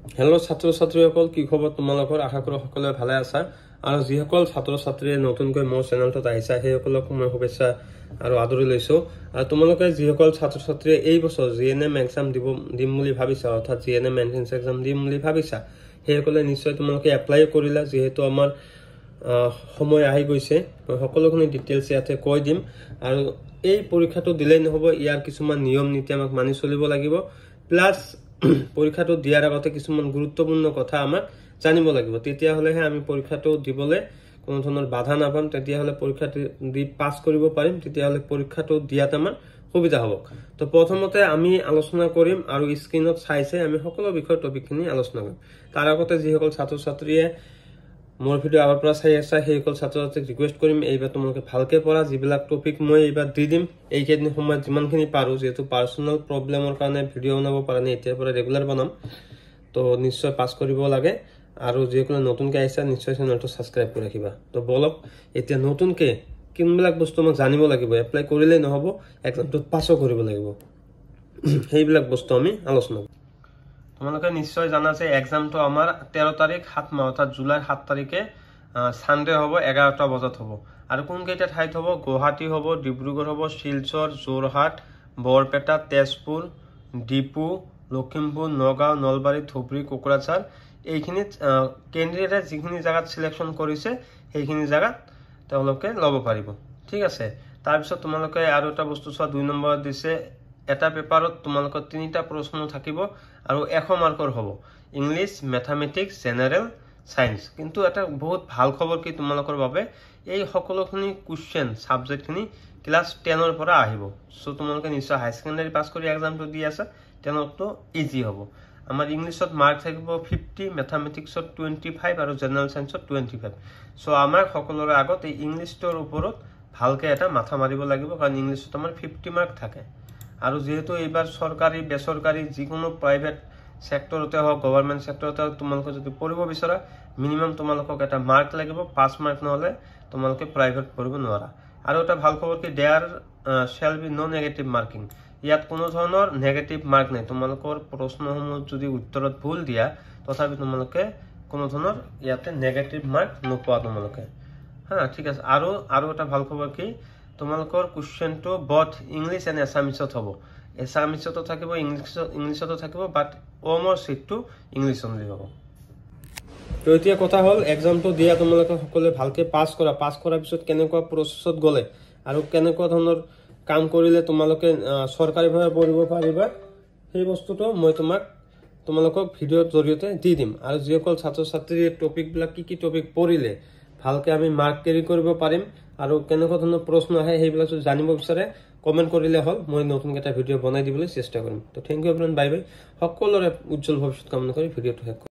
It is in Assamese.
হেল্ল' ছাত্ৰ ছাত্ৰীসকল, কি খবৰ তোমালোকৰ? আশা কৰোঁ সকলোৱে ভালে আছা। আৰু যিসকল ছাত্ৰ ছাত্ৰীয়ে নতুনকৈ মোৰ চেনেলটোত আহিছা সেইসকলক মই শুভেচ্ছা আৰু আদৰি লৈছোঁ। আৰু তোমালোকে যিসকল ছাত্ৰ ছাত্ৰীয়ে এই বছৰ GNM এক্সাম দিম বুলি ভাবিছা, অৰ্থাৎ GNM এন্ট্ৰেন্স এক্সাম দিম বুলি ভাবিছা, সেইসকলে নিশ্চয় তোমালোকে এপ্লাই কৰিলা। যিহেতু আমাৰ সময় আহি গৈছে, মই সকলোখিনি ডিটেইলছ ইয়াতে কৈ দিম। আৰু এই পৰীক্ষাটো দিলেই নহ'ব, ইয়াৰ কিছুমান নিয়ম নীতি আমাক মানি চলিব লাগিব। প্লাছ পৰীক্ষাটো দিয়াৰ আগতে কিছুমান গুৰুত্বপূৰ্ণ কথা আমাক জানিব লাগিব। তেতিয়াহ'লেহে আমি পৰীক্ষাটো দিবলৈ কোনো ধৰণৰ বাধা নাপাম। তেতিয়াহ'লে পৰীক্ষাটো দি পাছ কৰিব পাৰিম। তেতিয়াহ'লে পৰীক্ষাটো দিয়াত আমাৰ সুবিধা হ'ব। তো প্ৰথমতে আমি আলোচনা কৰিম আৰু স্ক্ৰীনত চাইছে আমি সকলো বিষয়ৰ টপিকখিনি আলোচনা কৰিম। তাৰ আগতে যিসকল ছাত্ৰ ছাত্ৰীয়ে মোৰ ভিডিঅ' আগৰ পৰা চাই আছা সেইসকল ছাত্ৰ ছাত্ৰীক ৰিকুৱেষ্ট কৰিম, এইবাৰ তোমালোকে ভালকৈ পঢ়া। যিবিলাক টপিক মই এইবাৰ দি দিম এইকেইদিন সময়ত যিমানখিনি পাৰোঁ, যিহেতু পাৰ্চনেল প্ৰব্লেমৰ কাৰণে ভিডিঅ' বনাব পৰা নাই, এতিয়াৰ পৰা ৰেগুলাৰ বনাম, তো নিশ্চয় পাছ কৰিব লাগে। আৰু যিসকলে নতুনকৈ আহিছা নিশ্চয় চেনেলটো ছাবস্ক্ৰাইব কৰি ৰাখিবা। তো বলক এতিয়া নতুনকৈ কোনবিলাক বস্তু আমাক জানিব লাগিব, এপ্লাই কৰিলেই নহ'ব, এক্সামটোত পাছো কৰিব লাগিব, সেইবিলাক বস্তু আমি আলোচনা কৰিম। তোমালোকে নিশ্চয় জানা যে এক্সামটো আমাৰ 13 তাৰিখ 7 মাহ অৰ্থাৎ জুলাই 7 তাৰিখে ছানডে হ'ব, 11টা বজাত হ'ব। আৰু কোনকেইটা ঠাইত হ'ব? গুৱাহাটী হ'ব, ডিব্ৰুগড় হ'ব, শিলচৰ, যোৰহাট, বৰপেটা, তেজপুৰ, ডিপু, লখিমপুৰ, নগাঁও, নলবাৰী, ধুবুৰী, কোকৰাঝাৰ, এইখিনিত কেন্দ্ৰীয়তে যিখিনি জেগাত চিলেকশ্যন কৰিছে সেইখিনি জেগাত তেওঁলোকে ল'ব পাৰিব। ঠিক আছে। তাৰপিছত তোমালোকে আৰু এটা বস্তু চোৱা, 2 নম্বৰত দিছে এটা পেপাৰত তোমালোকৰ 3টা প্ৰশ্ন থাকিব আৰু 100 মাৰ্কৰ হ'ব। English, mathematics, general science. কিন্তু এটা বহুত ভাল খবৰ কি তোমালোকৰ বাবে, এই সকলোখিনি কুৱেশ্যন ছাবজেক্টখিনি ক্লাছ 10ৰ পৰা আহিব। সো তোমালোকে নিশ্চয় হাই সেকেন্ডাৰী পাছ কৰি এক্সামটো দি আছে, 10তো ইজি হ'ব। আমাৰ ইংলিছত মাৰ্ক থাকিব 50, মেথামেটিক্সত 25 আৰু জেনেৰেল সায়েন্সত 25। সো আমাৰ সকলোৰে আগত এই ইংলিছটোৰ ওপৰত ভালকৈ এটা মাথা মাৰিব লাগিব, কাৰণ ইংলিছত আমাৰ 50 মাৰ্ক থাকে। আৰু যেহেতু এইবাৰ চৰকাৰী বেচৰকাৰী যিকোনো প্ৰাইভেট সেক্টৰতে হওক, গভৰ্ণমেণ্ট সেক্টৰতে হওক, তোমালোকে যদি পঢ়িব বিচৰা মিনিমাম তোমালোকক এটা মাৰ্ক লাগিব। 5 মাৰ্ক নহ'লে তোমালোকে প্ৰাইভেট পঢ়িব নোৱাৰা। আৰু এটা ভাল খবৰ কি, there shall be no negative marking. ইয়াত কোনো ধৰণৰ নেগেটিভ মাৰ্ক নাই। তোমালোকৰ প্ৰশ্নসমূহ যদি উত্তৰত ভুল দিয়া তথাপি তোমালোকে কোনো ধৰণৰ ইয়াতে নেগেটিভ মাৰ্ক নোপোৱা তোমালোকে। ঠিক আছে। আৰু এটা ভাল খবৰ কি, তোমালোকৰ কুৱেশ্যনটো বথ ইংলিছ এণ্ড এছামিছত হ'ব। এছামিছতো থাকিব, ইংলিছতো থাকিব, বাট ওমৰ চিটটো ইংলিছ অনলি হ'ব। তো এতিয়া কথা হ'ল এক্সামটো দিয়া তোমালোকে সকলোৱে ভালকৈ পাছ কৰা। পাছ কৰাৰ পিছত কেনেকুৱা প্ৰচেছত গ'লে আৰু কেনেকুৱা ধৰণৰ কাম কৰিলে তোমালোকে চৰকাৰীভাৱে পঢ়িব পাৰিবা, সেই বস্তুটো মই তোমালোকক ভিডিঅ'ৰ জৰিয়তে দি দিম। আৰু যিসকল ছাত্ৰ ছাত্ৰীৰ টপিকবিলাক কি টপিক পঢ়িলে ভালকৈ আমি মাৰ্ক কেৰি কৰিব পাৰিম আৰু কেনেকুৱা ধৰণৰ প্ৰশ্ন আহে সেইবিলাক যদি জানিব বিচাৰে কমেণ্ট কৰিলে হ'ল, মই নতুনকৈ এটা ভিডিঅ' বনাই দিবলৈ চেষ্টা কৰিম। তো thank you friend, bye bye. সকলোৰে উজ্জ্বল ভৱিষ্যত কামনা কৰি ভিডিঅ'টো শেষ কৰিম।